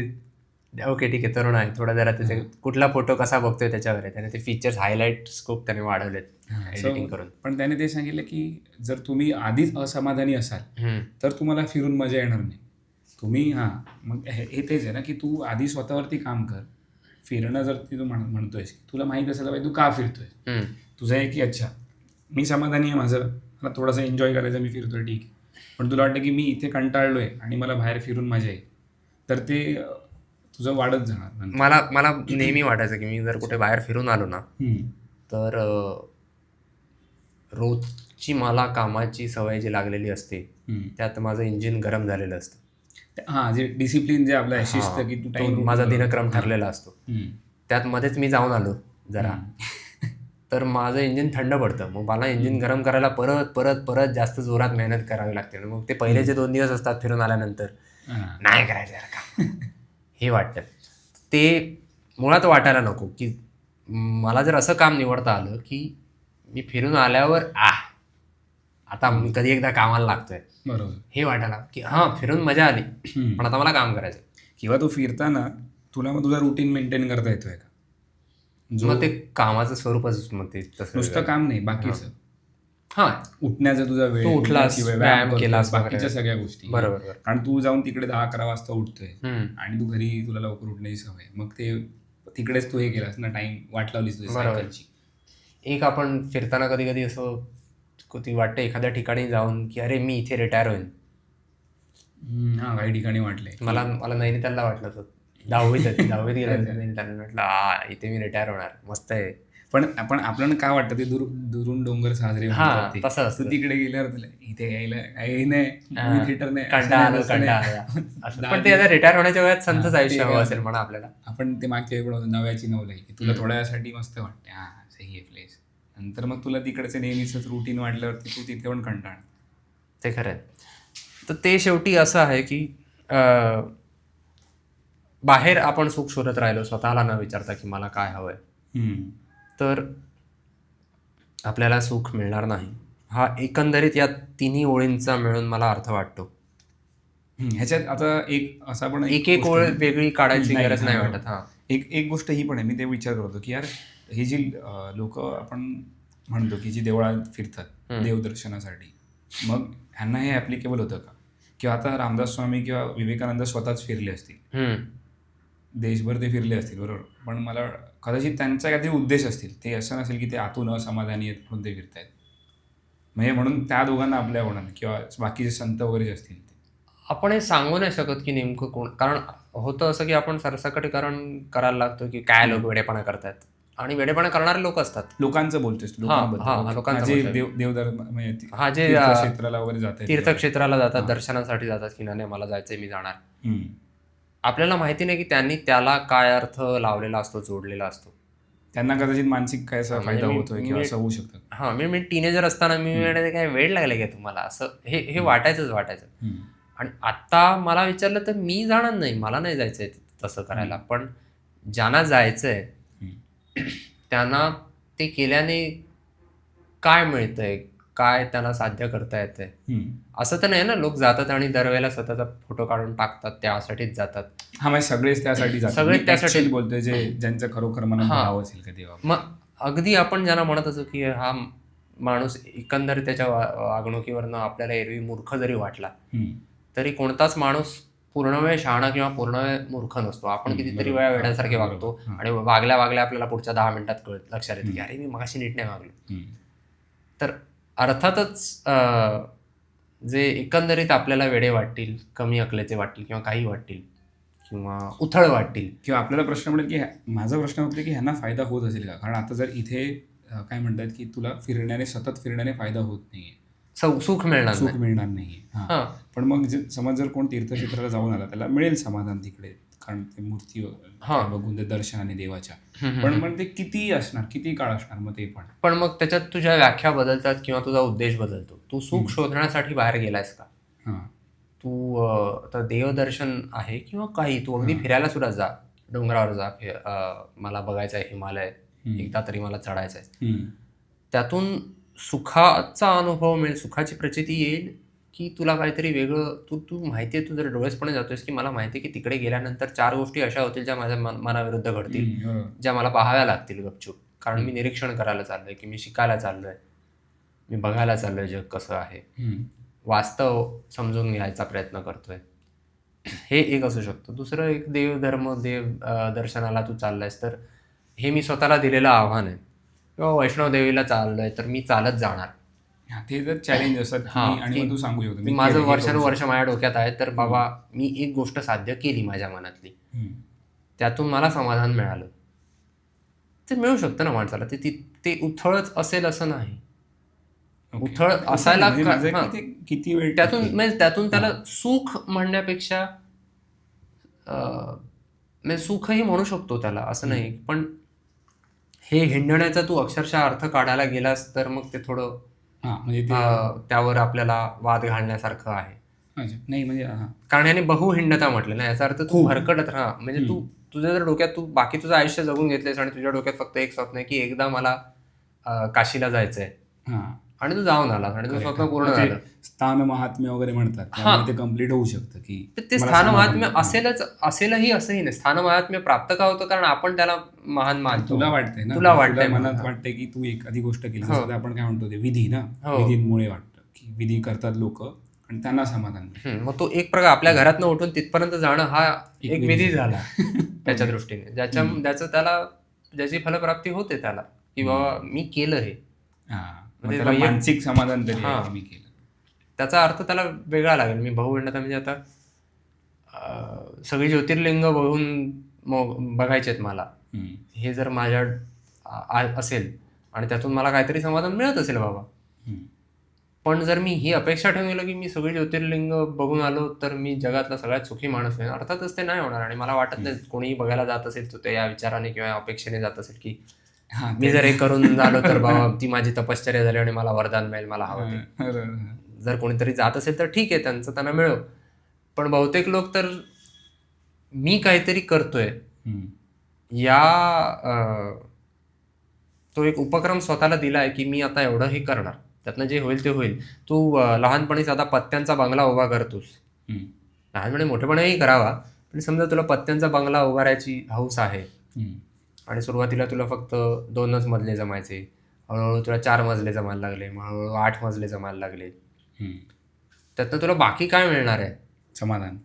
ओके ठीक आहे, तरुण आहे थोडा, जरा त्याचे कुठला फोटो कसा बघतोय त्याच्यावर आहे. त्याने ते फीचर्स हायलाईट स्कोप त्याने वाढवलेत एडिटिंग करून. पण त्याने ते सांगितलं की जर तुम्ही आधीच असमाधानी असाल तर तुम्हाला फिरून मजा येणार नाही. तुम्ही मग हे तेच आहे ना की तू आधी स्वतःवरती काम कर. फिरणं जर तू म्हणतोयस, तुला माहीत असायला पाहिजे तू का फिरतोय. तुझं आहे की अच्छा मी समाधानी आहे, माझं मला थोडंसं एन्जॉय करायचं, मी फिरतोय ठीक आहे. पण तुला वाटतं की मी इथे कंटाळलोय आणि मला बाहेर फिरून मजा येईल, तर ते तुझं वाढत जाणार. मला नेहमी वाटायचं की मी जर कुठे बाहेर फिरून आलो ना, तर रोजची मला कामाची सवय जी लागलेली असते त्यात माझं इंजिन गरम झालेलं असतं. जे डिसिप्लिन जे आपलं शिस्त की तू टाइम, माझा दिनक्रम ठरलेला असतो. त्यात मध्येच मी जाऊन आलो जरा, तर माझं इंजिन थंड पडतं. मग मला इंजिन गरम करायला परत परत परत जास्त जोरात मेहनत करावी लागते. मग ते पहिले जे 2 दिवस असतात फिरून आल्यानंतर नाही करायचं यार का हे वाटतं. ते मुळात वाटायला नको की मला जर असं काम निवडता आलं की मी फिरून आल्यावर आता मी कधी एकदा कामाला लागतोय, बरोबर, हे वाटायला की फिरून मजा आली पण आता मला काम करायचं. किंवा तू फिरताना तुला मग तुझा रुटीन मेंटेन करता येतोय का? मग ते कामाचं स्वरूपच मग ते तसं नुसतं काम नाही, बाकीचं उठण्याचा तुझा वेळ, तू उठलास, व्यायाम केलास, बाकीच्या सगळ्या गोष्टी. बरोबर. कारण तू जाऊन तिकडे 10-11 वाजता उठतोय आणि तू घरी तुला लवकर उठण्याची सवय, मग ते तिकडेच तू हे केलास ना, टाइम वाट लावलीस तुझी सायकलची. एक आपण फिरताना कधी कधी असं ती वाटतं एखाद्या ठिकाणी जाऊन की अरे मी इथे रिटायर होईन. काही ठिकाणी वाटलंय. मला नैनितालला वाटलं होतं, दहावीत गेलं नैनितालला, म्हटलं इथे मी रिटायर होणार, मस्त आहे. पण आपल्याला काय वाटतं ते दुरून डोंगर साजरे तसं तू तिकडे गेल्यावर तुला इथे यायला काही नाही, थिएटर नाही, पण ते आता रिटायर होण्याच्या वेळात संतच आयुष्य हवं असेल म्हणा आपल्याला. आपण ते मागच्या वेळी नव्याची नवलाई की तुला थोड्या वेळासाठी मस्त वाटते, सही आहे प्लेस. नंतर मग तुला तिकडचे नेहमीच रुटीन वाटल्यावरती तू तिथे पण कंटाळ. ते खरं आहे. तर ते शेवटी असं आहे की बाहेर आपण सुख शोधत राहिलो स्वतःला न विचारता की मला काय हवंय, तर आपल्याला सुख मिळणार नाही. हा एकंदरीत या तिन्ही ओळींचा मिळून मला अर्थ वाटतो. ह्याच्यात आता एक असा पण एक ओळ वेगळी काढायची गरज नाही वाटत. एक गोष्ट ही पण आहे, मी ते विचार करतो की यार ही जी लोक आपण म्हणतो की जी देवळात फिरतात देवदर्शनासाठी, मग ह्यांना हे ॲप्लिकेबल होतं का? किंवा आता रामदास स्वामी किंवा विवेकानंद स्वतःच फिरले असतील, देशभर ते फिरले असतील, बरोबर, पण मला कदाचित त्यांचा काहीतरी उद्देश असतील. ते असं नसेल की ते आतून असमाधानी आहेत म्हणून ते फिरतायत. म्हणजे म्हणून त्या दोघांना आपल्या होणार, किंवा बाकीचे संत वगैरे जे असतील ते आपण हे सांगू नाही शकत की नेमकं कोण. कारण होतं असं की आपण सरसकटीकरण करायला लागतो की काय लोक वेडेपणा करतात, आणि वेडेपणा करणारे लोक असतात. लोकांचं बोलतोस जे तीर्थक्षेत्राला वगैरे जातात, तीर्थक्षेत्राला जातात, दर्शनासाठी जातात की नाही मला जायचंय, मी जाणार. आपल्याला माहिती नाही की त्यांनी त्याला काय अर्थ लावलेला असतो, जोडलेला असतो. त्यांना कदाचित मानसिक काय फायदा होतोय किंवा असं होऊ शकतं. मी टीनेजर असताना मी काय वेळ लागले काय तुम्हाला, असं हे वाटायचं. आणि आता मला विचारलं तर मी जाणार नाही, मला नाही जायचंय तसं करायला. पण ज्यांना जायचंय त्यांना ते केल्याने काय मिळतंय, काय त्यांना साध्य करता येतंय, असं तर नाही ना. लोक जातात आणि दरवेळेला स्वतःचा फोटो काढून टाकतात, त्यासाठीच जातात. म्हणजे सगळेच त्यासाठी जातात, सगळेच त्यासाठी बोलतोय जे ज्यांचं खरोखर मनात भाव असेल का तेव्हा. मग अगदी आपण ज्यांना म्हणत असो की हा माणूस एकंदरीत त्याच्या वागणुकीवरनं आपल्याला एरवी मूर्ख जरी वाटला तरी कोणताच माणूस पूर्णवेळ शहाणा किंवा पूर्णवेळ मूर्ख नसतो. आपण कितीतरी वेळा वेड्यासारखे वागतो आणि वागल्या आपल्याला पुढच्या 10 मिनिटात लक्षात येतं की अरे मी मगाशी नीट नाही वागलो. तर अर्थातच जे एकंदरीत आपल्याला वेडे वाटतील, कमी अकलेचे वाटतील किंवा काही वाटतील किंवा उथळ वाटतील, किंवा आपल्याला प्रश्न पडेल की माझा प्रश्न होतो की ह्यांना फायदा होत असेल का. कारण आता जर इथे काय म्हणतात की तुला सतत फिरण्याने फायदा होत नाहीये, सुख मिळणार नाहीये. पण मग समज जर कोण तीर्थक्षेत्राला जाऊन आला त्याला मिळेल समाधान तिकडे, कारण ते मूर्ती बघून ते दर्शनाने देवाच्या. पण मग ते किती असणार, किती काळ असणार मग ते पण मग त्याच्यात तुझ्या व्याख्या बदलतात किंवा तुझा उद्देश बदलतो. तू सुख शोधण्यासाठी बाहेर गेलायस का? तू आता देवदर्शन आहे किंवा काही, तू अगदी फिरायला सुद्धा जा, डोंगरावर जा, मला बघायचं आहे हिमालय, एकदा तरी मला चढायचं आहे. त्यातून सुखाचा अनुभव मिळेल, सुखाची प्रचिती येईल, की तुला काहीतरी वेगळं, तू माहिती आहे, तू जर डोळेसपणे जातोयस की मला माहिती आहे की तिकडे गेल्यानंतर 4 गोष्टी अशा होतील ज्या माझ्या मनाविरुद्ध घडतील, ज्या मला पाहाव्या लागतील गपचूप. कारण मी निरीक्षण करायला चाललोय, की मी शिकायला चाललोय, मी बघायला चाललोय जग कसं आहे, वास्तव समजून घ्यायचा प्रयत्न करतोय. हे एक असू शकतं. दुसरं एक देव दर्शनाला तू चाललायस, तर हे मी स्वतःला दिलेलं आव्हान आहे. किंवा वैष्णव देवीला चाललोय तर मी चालत जाणार. ते तर चॅलेंज असतात. आणि मग तू सांगू शकतो माझं वर्षानुवर्ष माझ्या डोक्यात आहे, तर बाबा मी एक गोष्ट साध्य केली माझ्या मनातली, त्यातून मला समाधान मिळालं. ते मिळू शकतं ना माणसाला. ते उथळच असेल असं नाही. उथळ असायला किती वेळ त्यातून त्याला सुख म्हणण्यापेक्षा सुखही म्हणू शकतो त्याला, असं नाही. पण हे हिंडण्याचा तू अक्षरशः अर्थ काढायला गेलास तर मग ते थोडं त्यावर आपल्याला वाद घालण्यासारखं आहे. नाही म्हणजे कारण याने बहुहिंडता म्हटलं ना, याचा अर्थ तू भरकटत राहा. म्हणजे तू तुझ्या जर डोक्यात तू बाकी तुझं आयुष्य जगून घेतलेस आणि तुझ्या डोक्यात फक्त एक स्वप्न आहे की एकदा मला काशीला जायचंय, आणि तू जाऊन आलास आणि तुझं स्वप्न पूर्ण झालं. स्थान महात्म्य वगैरे म्हणतात, ते कम्प्लीट होऊ शकतं की ते स्थान महात्म्य असेलही असंही नाही. स्थान महात्म्य प्राप्त का होतं कारण आपण त्याला महान मानतो. तुला वाटतंय ना, तुला वाटतंय, मनात वाटतंय की तू एखादी गोष्ट केली, आपण काय म्हणतो ते विधी ना, विधींमुळे वाटतं की विधी करतात लोक आणि त्यांना समाधान. मग तो एक प्रकार आपल्या घरातनं उठून तिथपर्यंत जाणं हा एक विधी झाला त्याच्या दृष्टीने, ज्याचं त्याला ज्याची फलप्राप्ती होते त्याला, की बाबा मी केलं हे, मानसिक समाधान तरी मी केलं. त्याचा अर्थ त्याला वेगळा लागेल. मी बहुहिंडता म्हणजे आता सगळी ज्योतिर्लिंग बघायचे आहेत मला, हे जर माझ्या असेल आणि त्यातून मला काहीतरी समाधान मिळत असेल बाबा. पण जर मी ही अपेक्षा ठेवून गेलो की मी सगळी ज्योतिर्लिंग बघून आलो तर मी जगातला सगळ्यात सुखी माणूस आहे, अर्थातच ते नाही होणार. आणि मला वाटत नाही कोणीही बघायला जात असेल तर ते या विचाराने किंवा अपेक्षेने जात असेल की मी जर हे करून झालो तर बाबा ती माझी तपश्चर्या झाली आणि मला वरदान मिळेल, मला हवं ते. जर कोणीतरी जात असेल तर ठीक आहे, त्यांना मिळव. पण बहुतेक लोक तर मी काहीतरी करतोय या तो एक उपक्रम स्वतःला दिला आहे की मी आता एवढंही करणार, त्यातनं जे होईल ते होईल. तू लहानपणी साधा पत्त्यांचा बंगला उभा करतोस, लहानपणी मोठेपणाही करावा, पण समजा तुला पत्त्यांचा बंगला उभारायची हौस आहे आणि सुरुवातीला तुला फक्त 2च मजले जमायचे, हळूहळू तुला 4 मजले जमायला लागले, मग हळूहळू 8 मजले जमायला लागले. त्यातनं तुला बाकी काय मिळणार आहे? समाधान.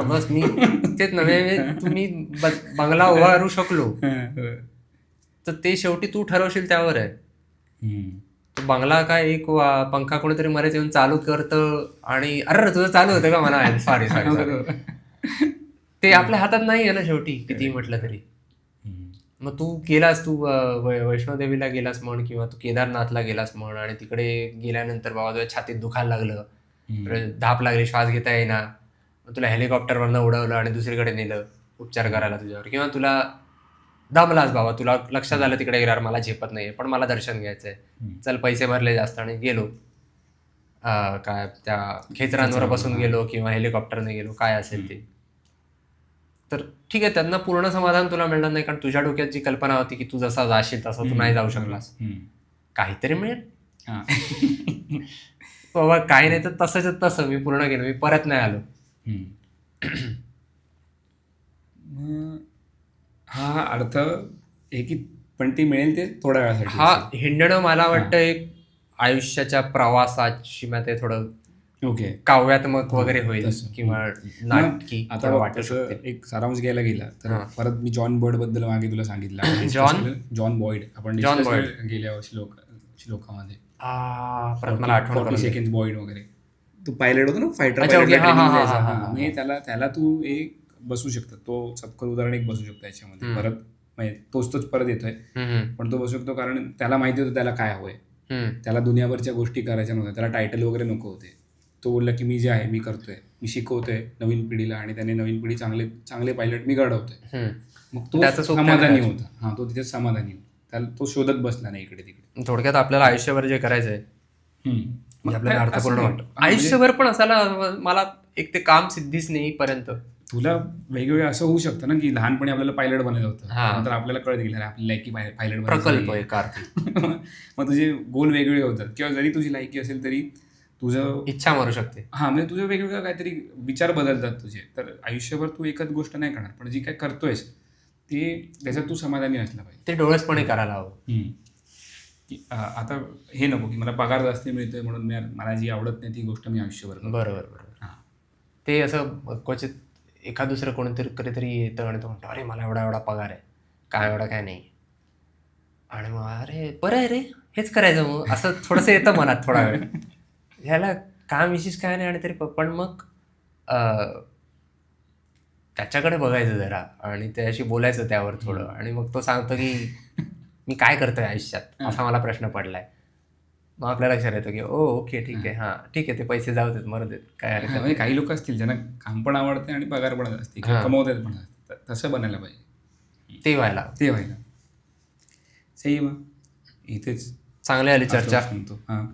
बस मी तेच नव्हे, तुम्ही बंगला उभारू शकलो तर ते शेवटी तू ठरवशील त्यावर आहे. तो बंगला काय एक पंखा कोणीतरी मरेच येऊन चालू करतं आणि अरे तुझं चालू होतं का, मला सॉरी ते आपल्या हातात नाही आहे ना शेवटी, किती म्हटलं तरी. मग तू गेलास, तू वैष्णोदेवीला गेलास म्हण किंवा तू केदारनाथला गेलास म्हण, आणि तिकडे गेल्यानंतर बाबा तुझ्या छातीत दुखायला लागलं, धाप लागली, श्वास घेता येईना, तुला हेलिकॉप्टरवरनं उडवलं आणि दुसरीकडे नेलं उपचार करायला तुझ्यावर, किंवा तुला दमलास बाबा, तुला लक्षात आलं तिकडे गेल्यावर मला झेपत नाहीये पण मला दर्शन घ्यायचंय, चल पैसे भरले जास्त आणि गेलो, काय त्या खेचरांवर बसून गेलो किंवा हेलिकॉप्टरने गेलो, काय असेल ते. तर ठीक आहे, त्यांना पूर्ण समाधान तुला मिळणार नाही, कारण तुझ्या डोक्यात जी कल्पना होती की तू जसा जाशील तसा तू नाही जाऊ शकलास. काहीतरी मिळेल बाबा, काही नाही तर तसंच तसं मी पूर्ण केलं, मी परत नाही आलो. हा अर्थ आहे की, पण ती मिळेल ते थोड्या वेळासाठी. हा हिंडणं मला वाटतं एक आयुष्याच्या प्रवासाची ते थोडं काव्यात्मक वगैरे होईल किंवा नाटकी. आता एक सारांश घ्यायला गेला तर परत मी जॉन बॉइड बद्दल मागे तुला सांगितलं. जॉन बॉइड आपण गेल्या वर्षी श्लोकामध्ये 40 सेकंड बॉइड वगैरे, तू पायलट होतो ना, फायटर, त्याला तू एक बसू शकतो, तो चपकर उदाहरण एक बसू शकतो याच्यामध्ये. परत तोच परत येतोय, पण तो बसू शकतो कारण त्याला माहिती होतं त्याला काय हवंय. त्याला दुनियाभरच्या गोष्टी करायच्या नव्हत्या, त्याला टायटल वगैरे नको होते. तो बोलला की मी जे आहे मी करतोय, मी शिकवतोय नवीन पिढीला आणि त्याने नवीन पिढी चांगले पायलट मी घडवतोय. मग तो समाधानी होता. तो तिथे समाधानी होता, त्याला तो शोधत बसला नाही इकडे तिकडे. थोडक्यात आपल्याला आयुष्यभर जे करायचंय आपल्याला अर्थपूर्ण वाटतं. आयुष्यभर पण असायला मला एक ते काम सिद्धीच नाही पर्यंत तुला वेगवेगळं असं होऊ शकतं ना की लहानपणी आपल्याला पायलट बनायचं होतं, हा. नंतर आपल्याला कळत गेलं आपली लायकी पायलट प्रकल्प एक अर्थी मग तुझे गोल वेगवेगळे होतात, किंवा जरी तुझी लायकी असेल तरी तुझं इच्छा मरू शकते. हां, म्हणजे तुझे वेगवेगळं काहीतरी विचार बदलतात तुझे. तर आयुष्यभर तू एकच गोष्ट नाही करणार, पण जी काय करतोयस ते त्याच्यात तू समाधानी असला पाहिजे. ते डोळसपणे करायला हवं. की आता हे नको की मला पगार जास्त मिळतोय म्हणून मला जी आवडत नाही ती गोष्ट मी आयुष्यभर करतो. बरोबर. हां. ते असं क्वचित एखाद दुसरं कोणीतरी कधीतरी येतं आणि तो म्हणतो, अरे मला एवढा एवढा पगार आहे, काय एवढा काय नाही. आणि मग अरे बरं आहे रे, हेच करायचं मग, असं थोडंसं येतं मनात थोडा वेळ. ह्याला काम विशेष काय नाही आणि तरी पण मग त्याच्याकडे बघायचं जरा आणि त्याच्याशी बोलायचं त्यावर थोडं, आणि मग तो सांगतो की मी काय करतोय आयुष्यात, असा मला प्रश्न पडलाय. मग आपल्या लक्षात येतं की ओके ठीक आहे, हां ठीक आहे, ते पैसे जाऊ देत, मरू देत, काय हरकत म्हणजे काही लोक असतील ज्यांना काम पण आवडते आणि पगार पण असते किंवा हां. कमवतात पण असते, तसं बनायला पाहिजे. ते व्हायला. सही. मग इथेच चांगली आली चर्चा. सांगतो. हां.